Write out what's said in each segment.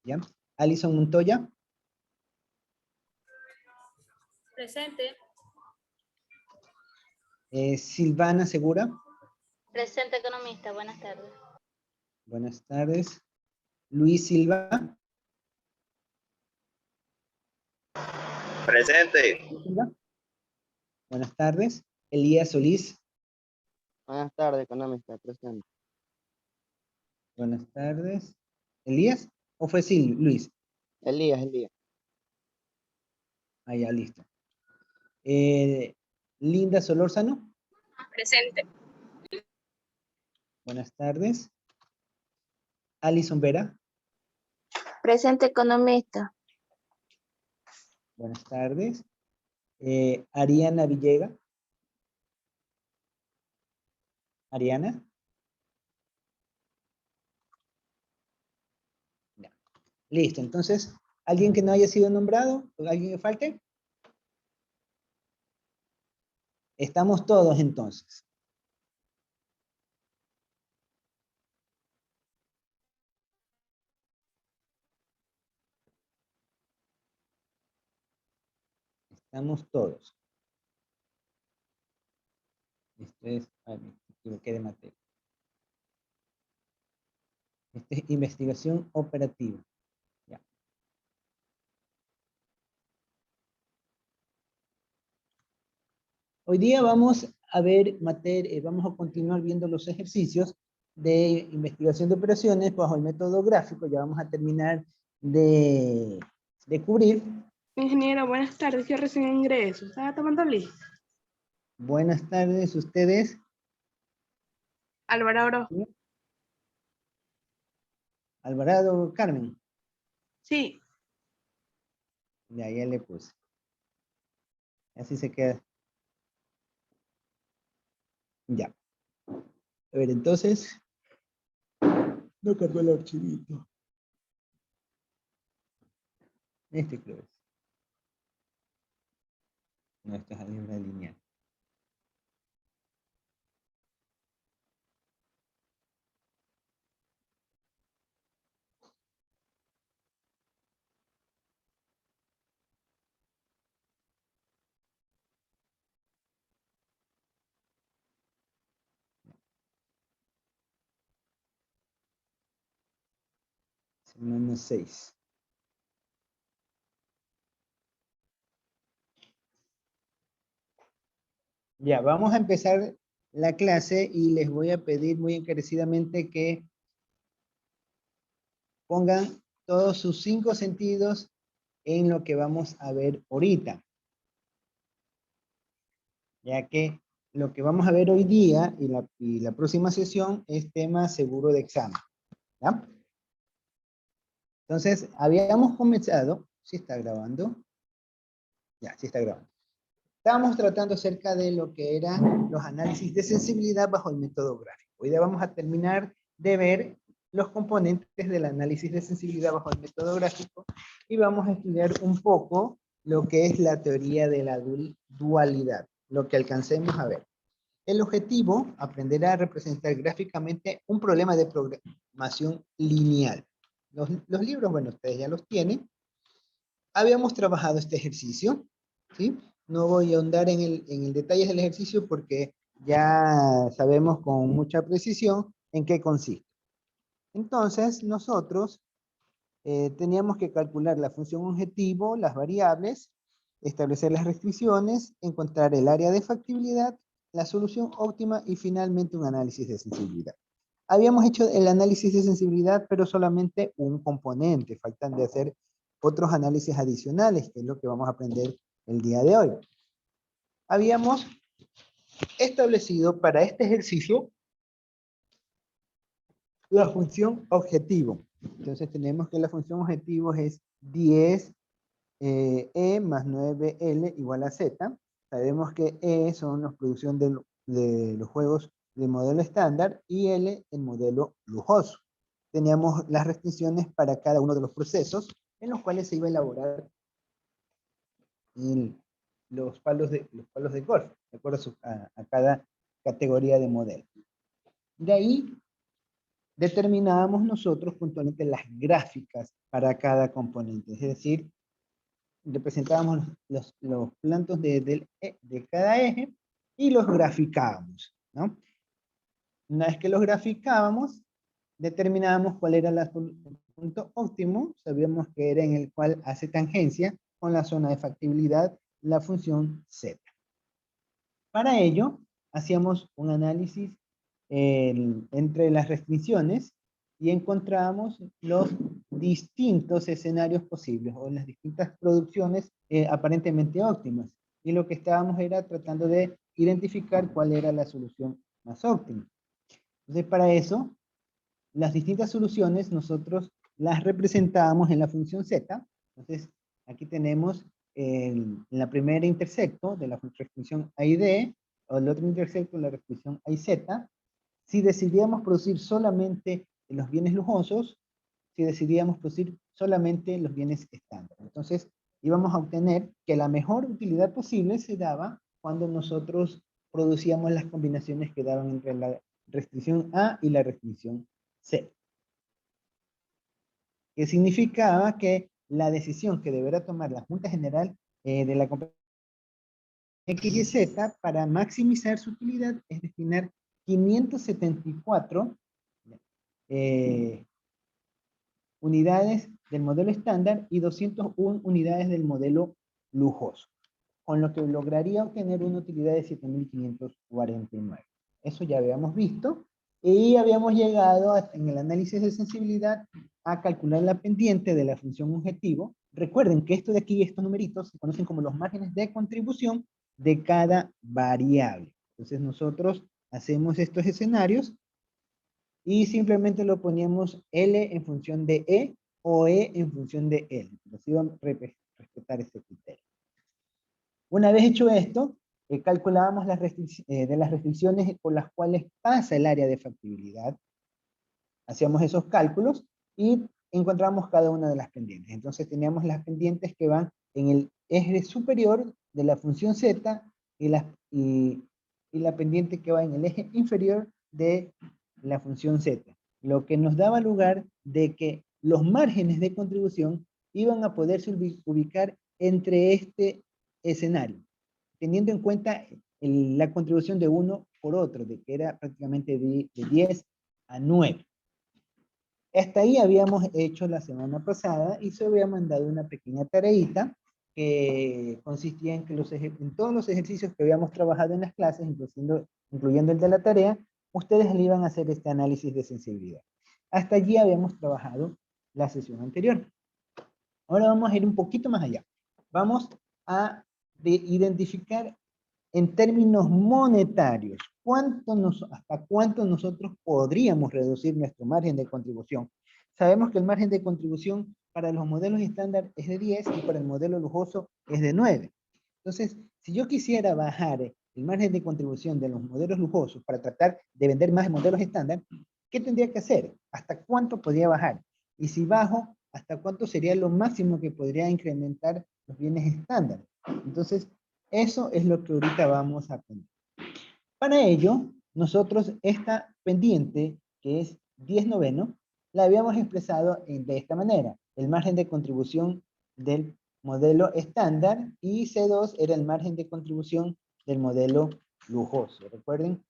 ¿Ya? Alison Montoya. Presente. Silvana Segura. Presente, economista. Buenas tardes. Buenas tardes. Luis Silva. Presente. Buenas tardes. Elías Solís. Buenas tardes, economista, presente. Buenas tardes. ¿Elías? ¿O fue sí, Luis? Elías. Ah, ya, listo. Linda Solórzano. Presente. Buenas tardes. Alison Vera. Presente, economista. Buenas tardes. Ariana Villega. Ariana. Ya. Listo, entonces, ¿alguien que no haya sido nombrado? ¿Alguien que falte? Estamos todos entonces. Estamos todos. Esto es, me equivoqué de materia. Esto es investigación operativa. Ya. Hoy día vamos a ver vamos a continuar viendo los ejercicios de investigación de operaciones bajo el método gráfico. Ya vamos a terminar de cubrir. Ingeniero, buenas tardes. Yo recién ingreso. ¿Estaba tomando lista? Buenas tardes, ustedes. Álvaro Orozco. Alvarado Carmen. Sí. Ya le puse. Así se queda. Ya. A ver, entonces. No cargó el archivito. Este creo es. No, esta es álgebra lineal. Semana 6. Ya, vamos a empezar la clase y les voy a pedir muy encarecidamente que pongan todos sus 5 sentidos en lo que vamos a ver ahorita. Ya que lo que vamos a ver hoy día y la próxima sesión es tema seguro de examen. ¿Ya? Entonces, habíamos comenzado, ¿sí está grabando? Ya, sí está grabando. Estábamos tratando acerca de lo que eran los análisis de sensibilidad bajo el método gráfico. Hoy día vamos a terminar de ver los componentes del análisis de sensibilidad bajo el método gráfico y vamos a estudiar un poco lo que es la teoría de la dualidad, lo que alcancemos a ver. El objetivo, aprender a representar gráficamente un problema de programación lineal. Los libros, bueno, ustedes ya los tienen. Habíamos trabajado este ejercicio, ¿sí? No voy a ahondar en el detalle del ejercicio porque ya sabemos con mucha precisión en qué consiste. Entonces, nosotros teníamos que calcular la función objetivo, las variables, establecer las restricciones, encontrar el área de factibilidad, la solución óptima y finalmente un análisis de sensibilidad. Habíamos hecho el análisis de sensibilidad, pero solamente un componente. Faltan de hacer otros análisis adicionales, que es lo que vamos a aprender el día de hoy. Habíamos establecido para este ejercicio la función objetivo. Entonces tenemos que la función objetivo es 10 E más 9L igual a Z. Sabemos que E son la producción de los juegos de modelo estándar y L el modelo lujoso. Teníamos las restricciones para cada uno de los procesos en los cuales se iba a elaborar los palos de golf, de acuerdo a cada categoría de modelo. De ahí determinábamos nosotros puntualmente las gráficas para cada componente. Es decir, representábamos los plantos de cada eje y los graficábamos, ¿no? Una vez que los graficábamos, determinábamos cuál era el punto óptimo, sabíamos que era en el cual hace tangencia con la zona de factibilidad la función z. Para ello, hacíamos un análisis entre las restricciones y encontramos los distintos escenarios posibles o las distintas producciones aparentemente óptimas. Y lo que estábamos era tratando de identificar cuál era la solución más óptima. Entonces, para eso, las distintas soluciones nosotros las representábamos en la función z. Entonces, aquí tenemos en la primera intersecto de la restricción A y D, o el otro intersecto de la restricción A y Z. Si decidíamos producir solamente los bienes lujosos, si decidíamos producir solamente los bienes estándar. Entonces, íbamos a obtener que la mejor utilidad posible se daba cuando nosotros producíamos las combinaciones que daban entre la restricción A y la restricción C. Que significaba que la decisión que deberá tomar la Junta General de la Compañía X y Z para maximizar su utilidad es destinar 574 unidades del modelo estándar y 201 unidades del modelo lujoso, con lo que lograría obtener una utilidad de 7.549. Eso ya habíamos visto, y habíamos llegado en el análisis de sensibilidad a calcular la pendiente de la función objetivo. Recuerden que esto de aquí, estos numeritos, se conocen como los márgenes de contribución de cada variable. Entonces nosotros hacemos estos escenarios y simplemente lo poníamos L en función de E o E en función de L. Entonces iban a respetar este criterio. Una vez hecho esto, calculábamos de las restricciones por las cuales pasa el área de factibilidad. Hacíamos esos cálculos y encontramos cada una de las pendientes. Entonces teníamos las pendientes que van en el eje superior de la función z y la pendiente que va en el eje inferior de la función z, lo que nos daba lugar de que los márgenes de contribución iban a poderse ubicar entre este escenario, teniendo en cuenta la contribución de uno por otro, de que era prácticamente de 10 a 9. Hasta ahí habíamos hecho la semana pasada y se había mandado una pequeña tareita que consistía en que en todos los ejercicios que habíamos trabajado en las clases, incluyendo el de la tarea, ustedes le iban a hacer este análisis de sensibilidad. Hasta allí habíamos trabajado la sesión anterior. Ahora vamos a ir un poquito más allá. Vamos a identificar en términos monetarios hasta cuánto nosotros podríamos reducir nuestro margen de contribución. Sabemos que el margen de contribución para los modelos estándar es de 10 y para el modelo lujoso es de 9. Entonces, si yo quisiera bajar el margen de contribución de los modelos lujosos para tratar de vender más modelos estándar, ¿qué tendría que hacer? ¿Hasta cuánto podría bajar? Y si bajo, ¿hasta cuánto sería lo máximo que podría incrementar los bienes estándar? Entonces, eso es lo que ahorita vamos a aprender. Para ello, nosotros esta pendiente, que es 10 noveno, la habíamos expresado de esta manera. El margen de contribución del modelo estándar y C2 era el margen de contribución del modelo lujoso. Recuerden,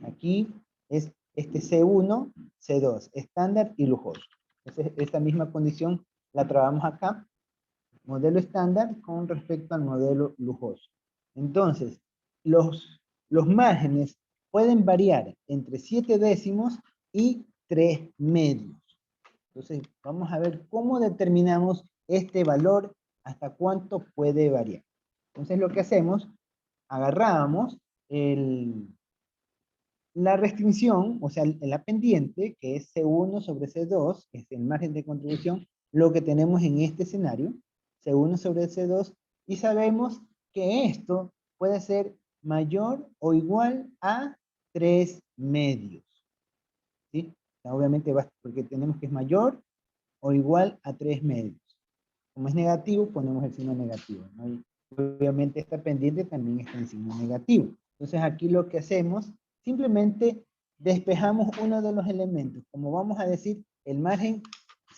aquí es este C1, C2, estándar y lujoso. Entonces, esta misma condición la trabajamos acá. Modelo estándar con respecto al modelo lujoso. Entonces, los márgenes pueden variar entre 7 décimos y 3 medios. Entonces, vamos a ver cómo determinamos este valor, hasta cuánto puede variar. Entonces, lo que hacemos, agarramos la restricción, o sea, la pendiente, que es C1 sobre C2, que es el margen de contribución, lo que tenemos en este escenario, C1 sobre C2, y sabemos que esto puede ser mayor o igual a 3 medios. ¿Sí? Obviamente porque tenemos que es mayor o igual a 3 medios. Como es negativo, ponemos el signo negativo, ¿no? Y obviamente esta pendiente también está en signo negativo. Entonces aquí lo que hacemos, simplemente despejamos uno de los elementos. Como vamos a decir, el margen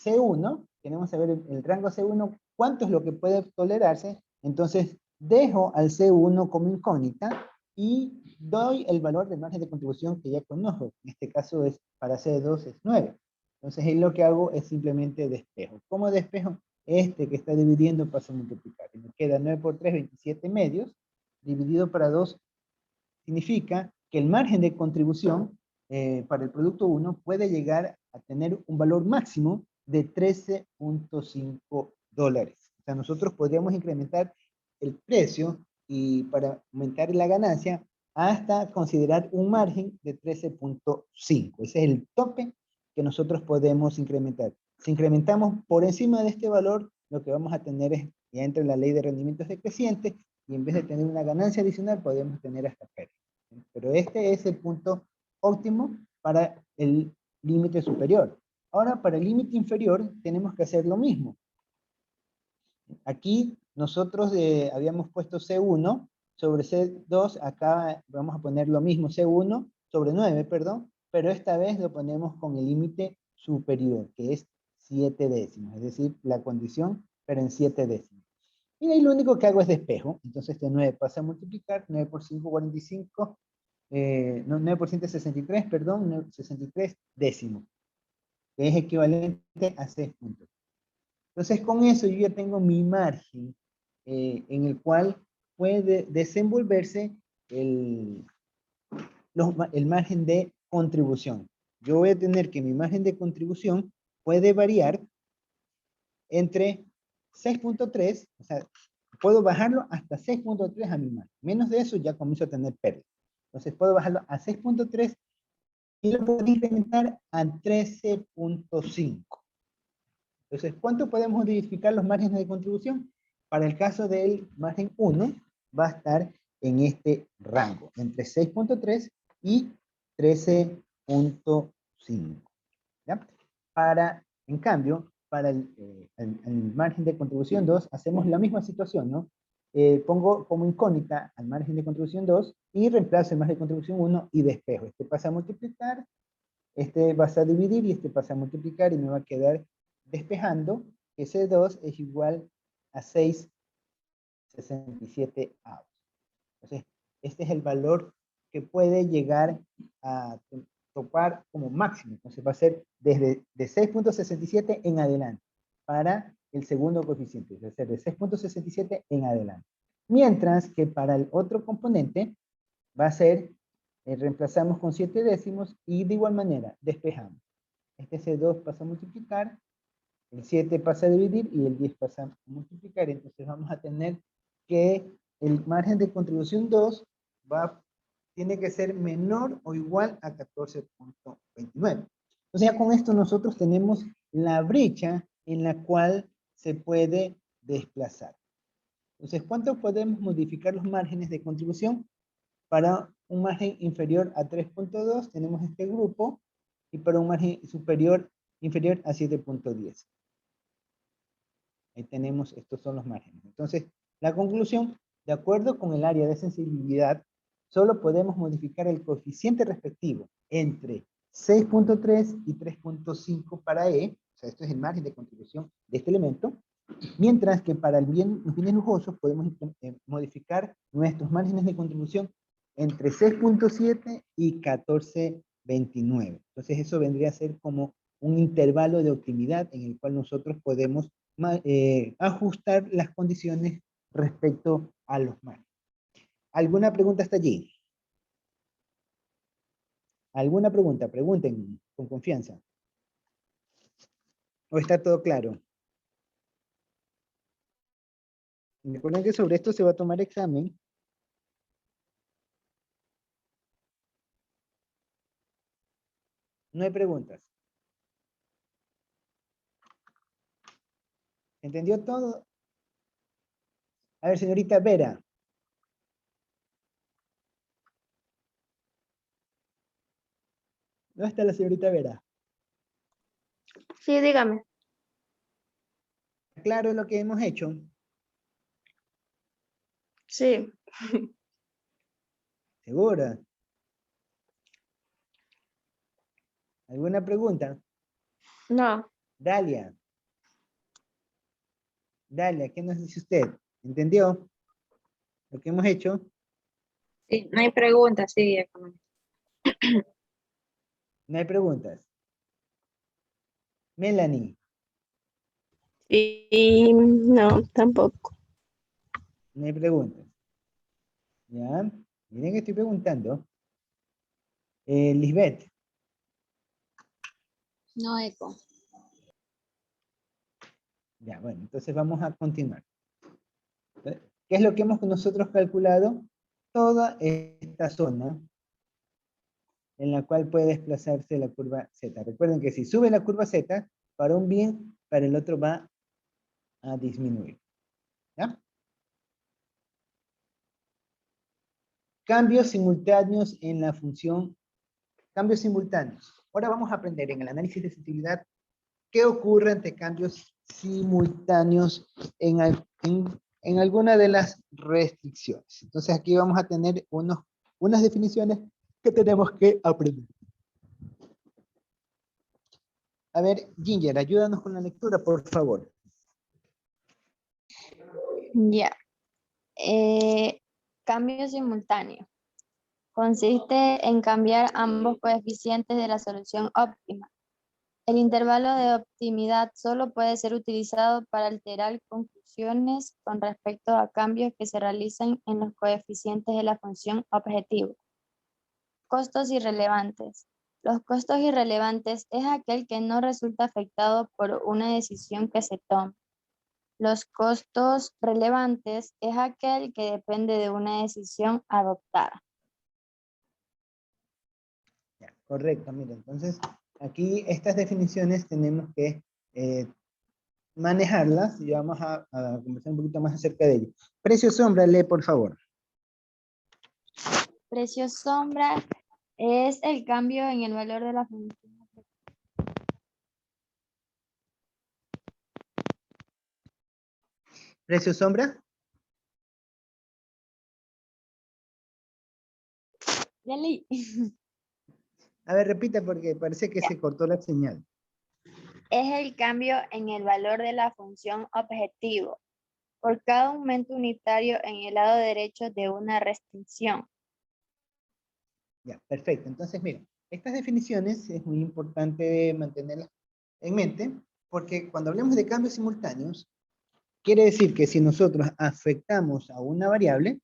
C1, queremos saber el rango C1, cuánto es lo que puede tolerarse, entonces dejo al C1 como incógnita y doy el valor del margen de contribución que ya conozco. En este caso es para C2 es 9. Entonces ahí lo que hago es simplemente despejo. ¿Cómo despejo? Este que está dividiendo pasa a multiplicar. Y me queda 9 por 3, 27 medios, dividido para 2, significa que el margen de contribución para el producto 1 puede llegar a tener un valor máximo de 13.5 dólares. O sea, nosotros podríamos incrementar el precio y para aumentar la ganancia hasta considerar un margen de 13.5. Ese es el tope que nosotros podemos incrementar. Si incrementamos por encima de este valor, lo que vamos a tener es, ya entra la ley de rendimientos decrecientes, y en vez de tener una ganancia adicional, podemos tener hasta pérdida. Pero este es el punto óptimo para el límite superior. Ahora, para el límite inferior, tenemos que hacer lo mismo. Aquí nosotros habíamos puesto C1 sobre C2, acá vamos a poner lo mismo, C1 sobre 9, perdón, pero esta vez lo ponemos con el límite superior, que es 7 décimos, es decir, la condición, pero en 7 décimos. Y ahí lo único que hago es despejo, entonces este 9 pasa a multiplicar, 9 por 5, 45, no, 9 por 100 es 63, perdón, 63 décimos, que es equivalente a 6 puntos. Entonces con eso yo ya tengo mi margen en el cual puede desenvolverse el margen de contribución. Yo voy a tener que mi margen de contribución puede variar entre 6.3, o sea, puedo bajarlo hasta 6.3 a mi margen. Menos de eso ya comienzo a tener pérdida. Entonces puedo bajarlo a 6.3 y lo puedo incrementar a 13.5. Entonces, ¿cuánto podemos modificar los márgenes de contribución? Para el caso del margen 1, va a estar en este rango, entre 6.3 y 13.5. ¿Ya? En cambio, para el margen de contribución 2, hacemos la misma situación, ¿no? Pongo como incógnita al margen de contribución 2 y reemplazo el margen de contribución 1 y despejo. Este pasa a multiplicar, este pasa a dividir y este pasa a multiplicar y me va a quedar despejando que C2 es igual a 6,67 avos. Entonces, este es el valor que puede llegar a topar como máximo. Entonces va a ser desde de 6.67 en adelante para el segundo coeficiente, es decir, de 6.67 en adelante. Mientras que para el otro componente va a ser, reemplazamos con 7 décimos y de igual manera despejamos. Este C2 pasa a multiplicar, el 7 pasa a dividir y el 10 pasa a multiplicar. Entonces vamos a tener que el margen de contribución 2 tiene que ser menor o igual a 14.29. Entonces ya con esto nosotros tenemos la brecha en la cual se puede desplazar. Entonces, ¿cuánto podemos modificar los márgenes de contribución? Para un margen inferior a 3.2 tenemos este grupo y para un margen inferior a 7.10. Ahí tenemos, estos son los márgenes. Entonces, la conclusión, de acuerdo con el área de sensibilidad, solo podemos modificar el coeficiente respectivo entre 6.3 y 3.5 para E, o sea, esto es el margen de contribución de este elemento, mientras que para los bienes lujosos podemos modificar nuestros márgenes de contribución entre 6.7 y 14.29. Entonces eso vendría a ser como un intervalo de optimidad en el cual nosotros podemos ajustar las condiciones respecto a los márgenes. ¿Alguna pregunta hasta allí? ¿Alguna pregunta? Pregunten con confianza. ¿O está todo claro? Recuerden que sobre esto se va a tomar examen. No hay preguntas. ¿Entendió todo? A ver, señorita Vera. ¿Dónde está la señorita Vera? Sí, dígame. ¿Claro lo que hemos hecho? Sí. ¿Segura? ¿Alguna pregunta? No. Dalia. Dalia, ¿qué nos dice usted? ¿Entendió lo que hemos hecho? Sí, no hay preguntas, sí, economista. No hay preguntas. Melanie, Y no, tampoco. no hay preguntas. ¿Ya? Miren que estoy preguntando. Lisbeth, No, Eco. ya, bueno, entonces vamos a continuar. ¿Qué es lo que hemos nosotros calculado? Toda esta zona en la cual puede desplazarse la curva Z. Recuerden que si sube la curva Z, para un bien, para el otro va a disminuir. ¿Ya? Cambios simultáneos en la función, cambios simultáneos. Ahora vamos a aprender en el análisis de sensibilidad qué ocurre ante cambios simultáneos en alguna de las restricciones. Entonces aquí vamos a tener unas definiciones que tenemos que aprender. A ver, Ginger, ayúdanos con la lectura, por favor. Ya. Cambio simultáneo. Consiste en cambiar ambos coeficientes de la solución óptima. El intervalo de optimidad solo puede ser utilizado para alterar conclusiones con respecto a cambios que se realizan en los coeficientes de la función objetivo. Costos irrelevantes. Los costos irrelevantes es aquel que no resulta afectado por una decisión que se toma. Los costos relevantes es aquel que depende de una decisión adoptada. Ya, correcto, mira, entonces aquí estas definiciones tenemos que manejarlas y vamos a conversar un poquito más acerca de ello. Precio sombra, lee por favor. Precio sombra es el cambio en el valor de la función. Precio sombra. Ya leí. A ver, repita porque parece que se cortó la señal. Es el cambio en el valor de la función objetivo por cada aumento unitario en el lado derecho de una restricción. Ya, perfecto. Entonces, miren, estas definiciones es muy importante mantenerlas en mente porque cuando hablemos de cambios simultáneos, quiere decir que si nosotros afectamos a una variable,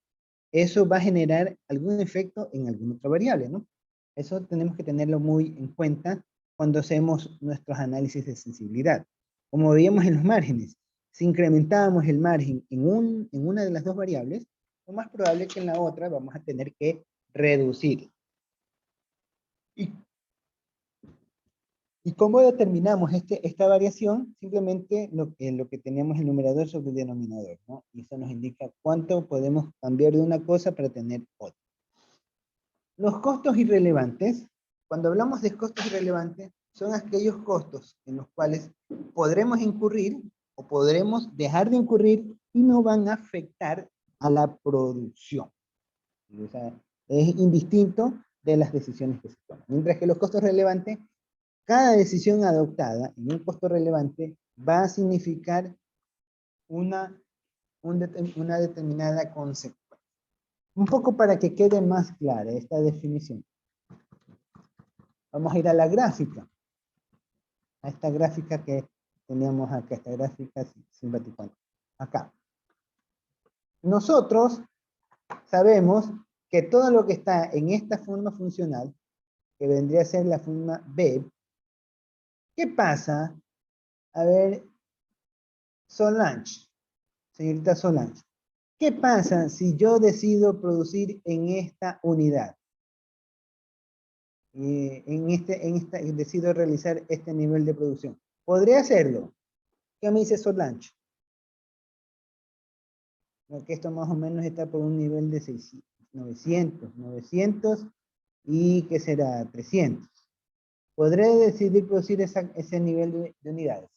eso va a generar algún efecto en alguna otra variable, ¿no? Eso tenemos que tenerlo muy en cuenta cuando hacemos nuestros análisis de sensibilidad. Como veíamos en los márgenes, si incrementamos el margen en una de las dos variables, lo más probable es que en la otra vamos a tener que reducir. ¿Y cómo determinamos esta variación? Simplemente lo que tenemos el numerador sobre el denominador, ¿no? Y eso nos indica cuánto podemos cambiar de una cosa para tener otra. Los costos irrelevantes, cuando hablamos de costos irrelevantes, son aquellos costos en los cuales podremos incurrir o podremos dejar de incurrir y no van a afectar a la producción. O sea, es indistinto de las decisiones que se toman. Mientras que los costos relevantes, cada decisión adoptada en un costo relevante va a significar una determinada consecuencia. Un poco para que quede más clara esta definición. Vamos a ir a la gráfica. A esta gráfica que teníamos acá, esta gráfica simpática. Acá. Nosotros sabemos que todo lo que está en esta forma funcional, que vendría a ser la forma B, ¿qué pasa? A ver, Solange, señorita Solange, ¿qué pasa si yo decido producir en esta unidad? Decido realizar este nivel de producción. ¿Podría hacerlo? ¿Qué me dice Solange? Que esto más o menos está por un nivel de 600, 900 y ¿qué será? 300. ¿Podré decidir producir ese nivel de unidades?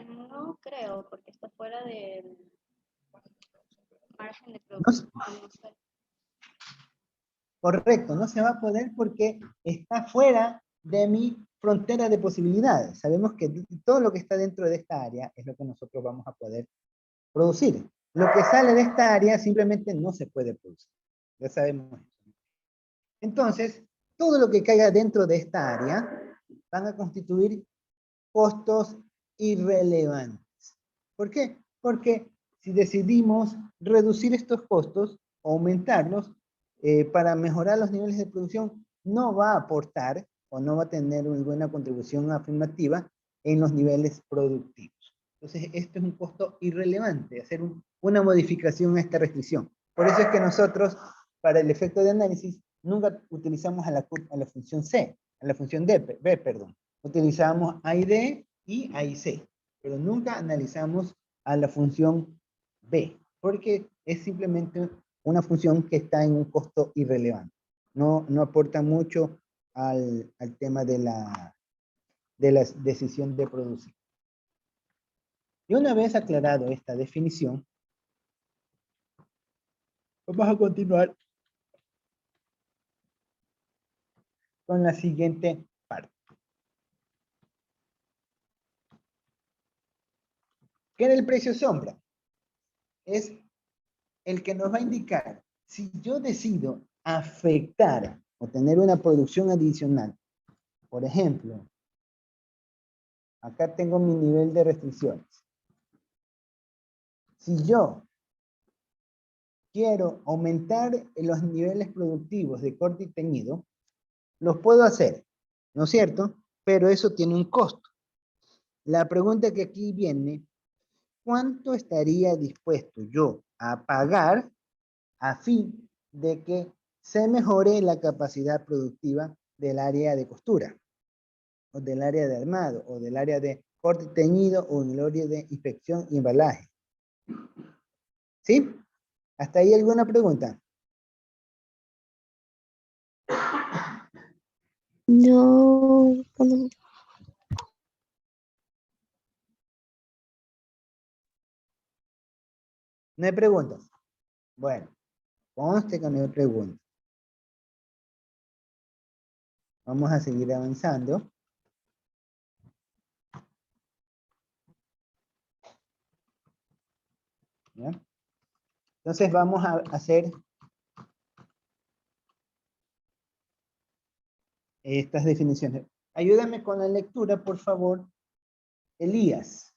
No creo, porque está fuera del margen de No sé. producción. Correcto, no se va a poder porque está fuera de mi frontera de posibilidades. Sabemos que todo lo que está dentro de esta área es lo que nosotros vamos a poder producir. Lo que sale de esta área simplemente no se puede producir. Ya sabemos eso. Entonces, todo lo que caiga dentro de esta área van a constituir costos irrelevantes. ¿Por qué? Porque si decidimos reducir estos costos, aumentarlos, para mejorar los niveles de producción, no va a aportar o no va a tener una buena contribución afirmativa en los niveles productivos. Entonces, esto es un costo irrelevante, hacer una modificación a esta restricción. Por eso es que nosotros, para el efecto de análisis, nunca utilizamos a la función C, a la función B, perdón. Utilizamos A y D y A y C, pero nunca analizamos a la función B, porque es simplemente una función que está en un costo irrelevante. No aporta mucho al tema de la decisión de producir. Y una vez aclarado esta definición, vamos a continuar con la siguiente parte. ¿Qué era el precio sombra? Es el que nos va a indicar si yo decido afectar o tener una producción adicional. Por ejemplo, acá tengo mi nivel de restricciones. Si yo quiero aumentar los niveles productivos de corte y teñido, los puedo hacer, ¿no es cierto? Pero eso tiene un costo. La pregunta que aquí viene, ¿cuánto estaría dispuesto yo a pagar a fin de que se mejore la capacidad productiva del área de costura, o del área de armado, o del área de corte y teñido, o del área de inspección y embalaje? ¿Sí? ¿Hasta ahí alguna pregunta? No, no. ¿No hay preguntas? Bueno, conste que no hay preguntas. Vamos a seguir avanzando. ¿Ya? Entonces vamos a hacer estas definiciones. Ayúdame con la lectura, por favor, Elías.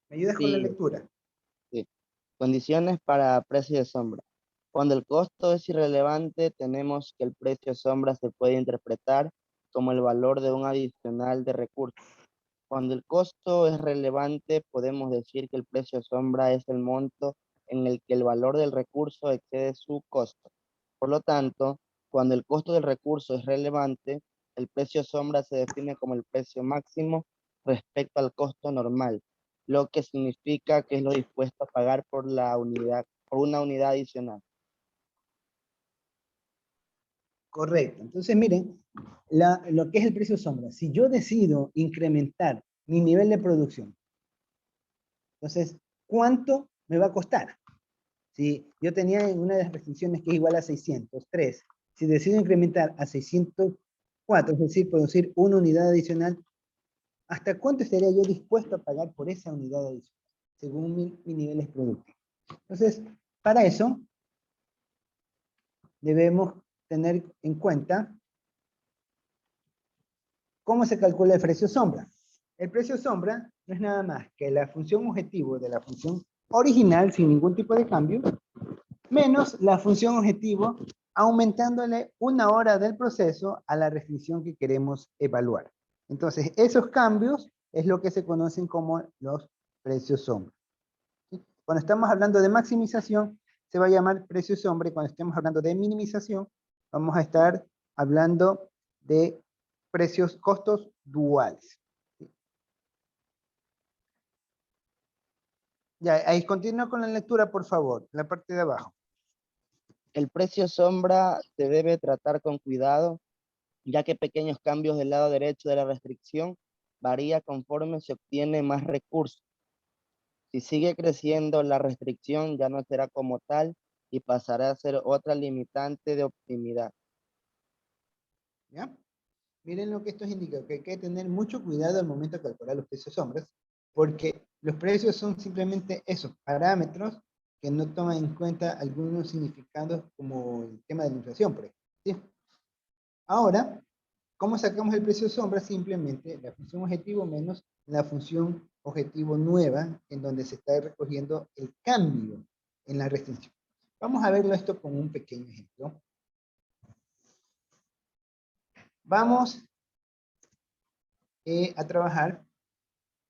¿Me ayudas con la Sí, lectura? sí. Condiciones para precio de sombra. Cuando el costo es irrelevante, tenemos que el precio sombra se puede interpretar como el valor de un adicional de recursos. Cuando el costo es relevante, podemos decir que el precio sombra es el monto en el que el valor del recurso excede su costo. Por lo tanto, cuando el costo del recurso es relevante, el precio sombra se define como el precio máximo respecto al costo normal, lo que significa que es lo dispuesto a pagar por una unidad adicional. Correcto. Entonces, miren, lo que es el precio sombra. Si yo decido incrementar mi nivel de producción, entonces, ¿cuánto me va a costar? Si yo tenía una de las restricciones que es igual a 603, si decido incrementar a 604, es decir, producir una unidad adicional, ¿hasta cuánto estaría yo dispuesto a pagar por esa unidad adicional? Según mi niveles productivos. Entonces, para eso, debemos tener en cuenta cómo se calcula el precio sombra. El precio sombra no es nada más que la función objetivo de la función original sin ningún tipo de cambio, menos la función objetivo aumentándole una hora del proceso a la restricción que queremos evaluar. Entonces, esos cambios es lo que se conocen como los precios sombra. ¿Sí? Cuando estamos hablando de maximización, se va a llamar precio sombra, y cuando estemos hablando de minimización, vamos a estar hablando de precios, costos duales. ¿Sí? Ya, ahí continúa con la lectura, por favor, la parte de abajo. El precio sombra se debe tratar con cuidado, ya que pequeños cambios del lado derecho de la restricción varía conforme se obtiene más recursos. Si sigue creciendo la restricción, ya no será como tal y pasará a ser otra limitante de optimidad. ¿Ya? Miren lo que esto indica, que hay que tener mucho cuidado al momento de calcular los precios sombras, porque los precios son simplemente esos parámetros que no toman en cuenta algunos significados como el tema de la inflación, por ejemplo, ¿sí? Ahora, ¿cómo sacamos el precio sombra? Simplemente la función objetivo menos la función objetivo nueva, en donde se está recogiendo el cambio en la restricción. Vamos a verlo esto con un pequeño ejemplo. Vamos a trabajar.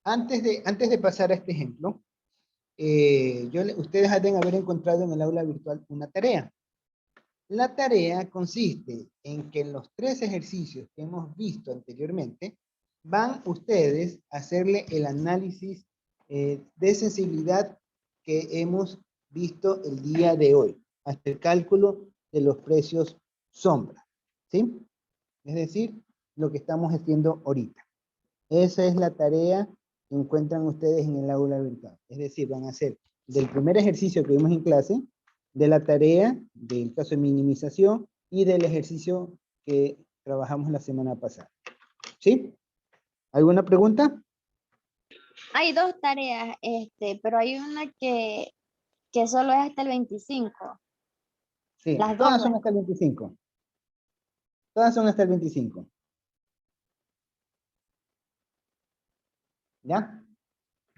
Antes de pasar a este ejemplo, ustedes deben haber encontrado en el aula virtual una tarea. La tarea consiste en que en los 3 ejercicios que hemos visto anteriormente, van ustedes a hacerle el análisis de sensibilidad que hemos visto el día de hoy, hasta el cálculo de los precios sombra, ¿sí? Es decir, lo que estamos haciendo ahorita. Esa es la tarea que encuentran ustedes en el aula virtual. Es decir, van a hacer del primer ejercicio que vimos en clase, de la tarea, del caso de minimización y del ejercicio que trabajamos la semana pasada. ¿Sí? ¿Alguna pregunta? Hay 2 tareas, pero hay una que solo es hasta el 25. Sí, Las todas dos. son hasta el 25. Todas son hasta el 25. ¿Ya?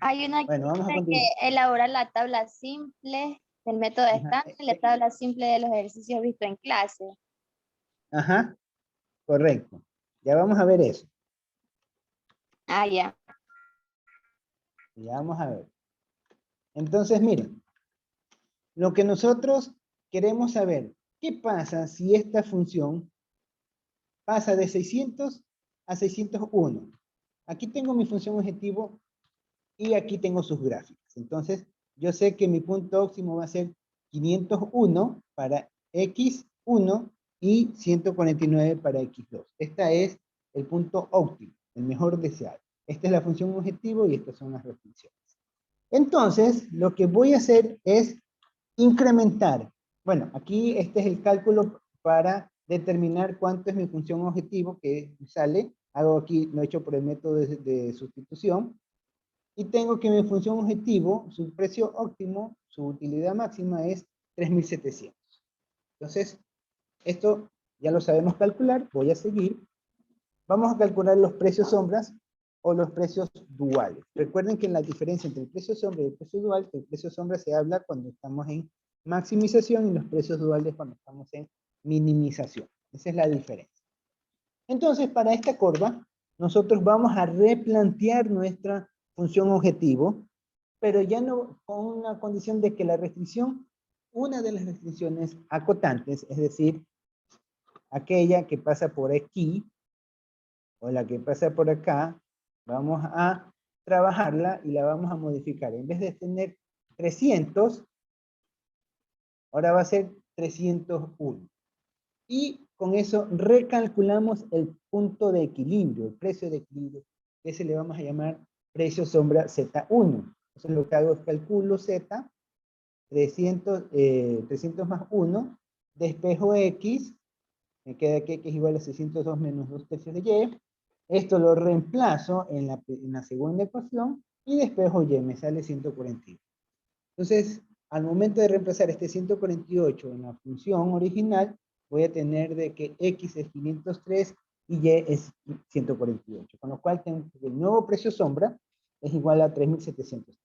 Hay una Bueno, vamos a que continuar. elaborar la tabla simple del método Ajá. estándar y la tabla simple de los ejercicios vistos en clase. Ajá, correcto. Ya vamos a ver eso. Ah, ya. Ya vamos a ver. Entonces, miren. Lo que nosotros queremos saber, ¿qué pasa si esta función pasa de 600 a 601? Aquí tengo mi función objetivo y aquí tengo sus gráficas. Entonces, yo sé que mi punto óptimo va a ser 501 para X1 y 149 para X2. Este es el punto óptimo, el mejor deseado. Esta es la función objetivo y estas son las restricciones. Entonces, lo que voy a hacer es incrementar. Bueno, aquí este es el cálculo para determinar cuánto es mi función objetivo que sale. Hago aquí, lo he hecho por el método de sustitución. Y tengo que mi función objetivo, su precio óptimo, su utilidad máxima es 3.700. Entonces, esto ya lo sabemos calcular. Voy a seguir. Vamos a calcular los precios sombras o los precios duales. Recuerden que la diferencia entre el precio sombra y el precio dual, el precio sombra se habla cuando estamos en maximización y los precios duales cuando estamos en minimización. Esa es la diferencia. Entonces, para esta curva, nosotros vamos a replantear nuestra función objetivo, pero ya no con una condición de que la restricción, una de las restricciones acotantes, es decir, aquella que pasa por aquí, o la que pasa por acá, vamos a trabajarla y la vamos a modificar. En vez de tener 300, ahora va a ser 301. Y con eso recalculamos el punto de equilibrio, el precio de equilibrio, que se le vamos a llamar precio sombra Z1. Entonces lo que hago es calculo Z, 300 más 1, despejo X, me queda que X igual a 602 menos 2 tercios de Y. Esto lo reemplazo en la segunda ecuación y despejo Y, me sale 148. Entonces, al momento de reemplazar este 148 en la función original, voy a tener de que X es 503 y Y es 148. Con lo cual, tengo que el nuevo precio sombra es igual a 3.703.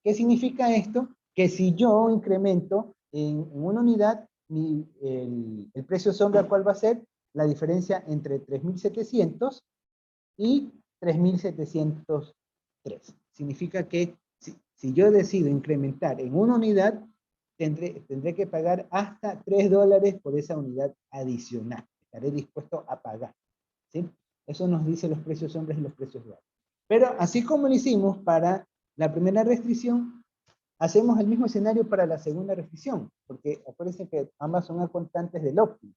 ¿Qué significa esto? Que si yo incremento en una unidad, el precio sombra, ¿cuál va a ser? La diferencia entre 3.700 y 3.703. Significa que si yo decido incrementar en una unidad, tendré que pagar hasta $3 por esa unidad adicional. Estaré dispuesto a pagar. ¿Sí? Eso nos dice los precios sombras y los precios duales. Pero así como lo hicimos para la primera restricción, hacemos el mismo escenario para la segunda restricción, porque acuérdense que ambas son acotantes del óptimo.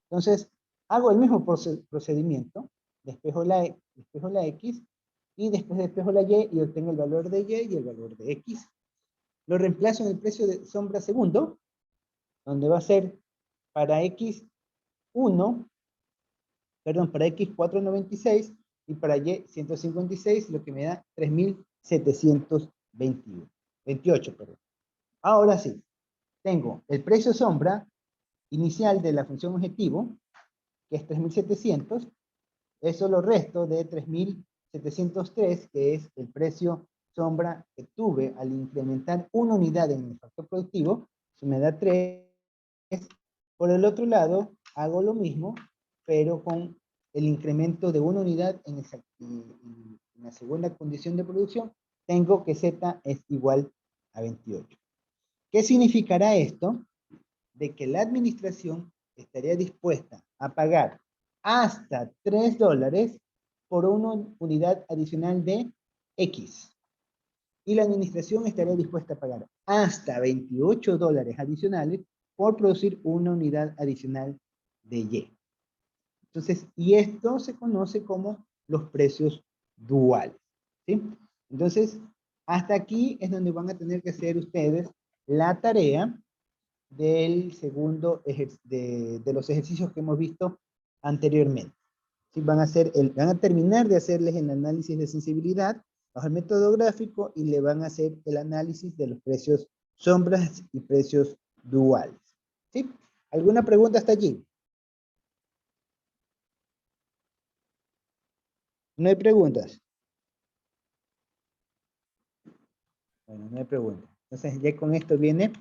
Entonces, hago el mismo procedimiento, despejo la X, y después despejo la Y y obtengo el valor de Y y el valor de X. Lo reemplazo en el precio de sombra segundo, donde va a ser para X1, perdón, para X496 y para Y156, lo que me da 3.728, perdón. Ahora sí, tengo el precio sombra inicial de la función objetivo, que es 3.700, eso lo resto de 3.703, que es el precio sombra que tuve al incrementar una unidad en el factor productivo, eso me da 3. Por el otro lado, hago lo mismo, pero con el incremento de una unidad en la segunda condición de producción, tengo que Z es igual a 28. ¿Qué significará esto? De que la administración estaría dispuesta a pagar hasta $3 por una unidad adicional de X. Y la administración estaría dispuesta a pagar hasta $28 adicionales por producir una unidad adicional de Y. Entonces, y esto se conoce como los precios duales, ¿sí? Entonces, hasta aquí es donde van a tener que hacer ustedes la tarea del segundo de los ejercicios que hemos visto anteriormente. ¿Sí? Van a terminar de hacerles el análisis de sensibilidad bajo el método gráfico y le van a hacer el análisis de los precios sombras y precios duales. ¿Sí? ¿Alguna pregunta hasta allí? ¿No hay preguntas? Bueno, no hay preguntas. Entonces ya con esto viene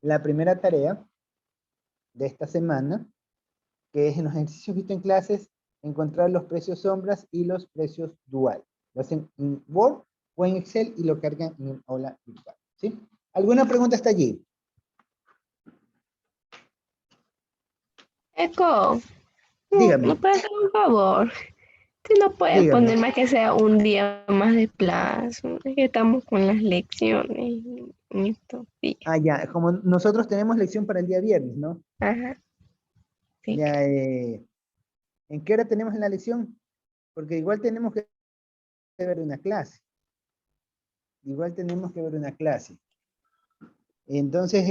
la primera tarea de esta semana, que es en los ejercicios vistos en clases, encontrar los precios sombras y los precios duales. Lo hacen en Word o en Excel y lo cargan en el aula virtual. ¿Sí? ¿Alguna pregunta hasta allí? Eco, no Dígame, puedes hacer un favor. Si no puedes dígame. poner más que sea un día más de plazo. Es que estamos con las lecciones en estos días. Ah, ya, como nosotros tenemos lección para el día viernes, ¿no? Ajá. Sí. Ya, ¿en qué hora tenemos la lección? Porque igual tenemos que ver una clase. Igual tenemos que ver una clase. Entonces,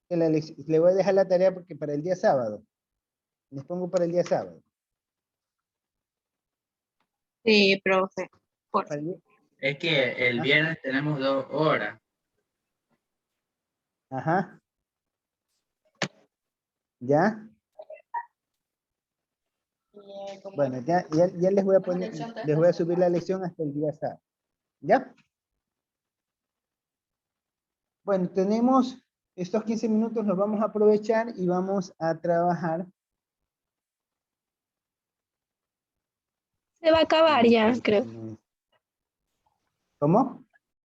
le voy a dejar la tarea porque para el día sábado. Les pongo para el día sábado. Sí, profe. Por Para el día- Es que el ah, viernes tenemos 2 horas. Ajá. ¿Ya? Bueno, ya les voy a poner, les voy a subir la lección hasta el día sábado. ¿Ya? Bueno, tenemos estos 15 minutos, los vamos a aprovechar y vamos a trabajar. Se va a acabar ya, creo. ¿Cómo?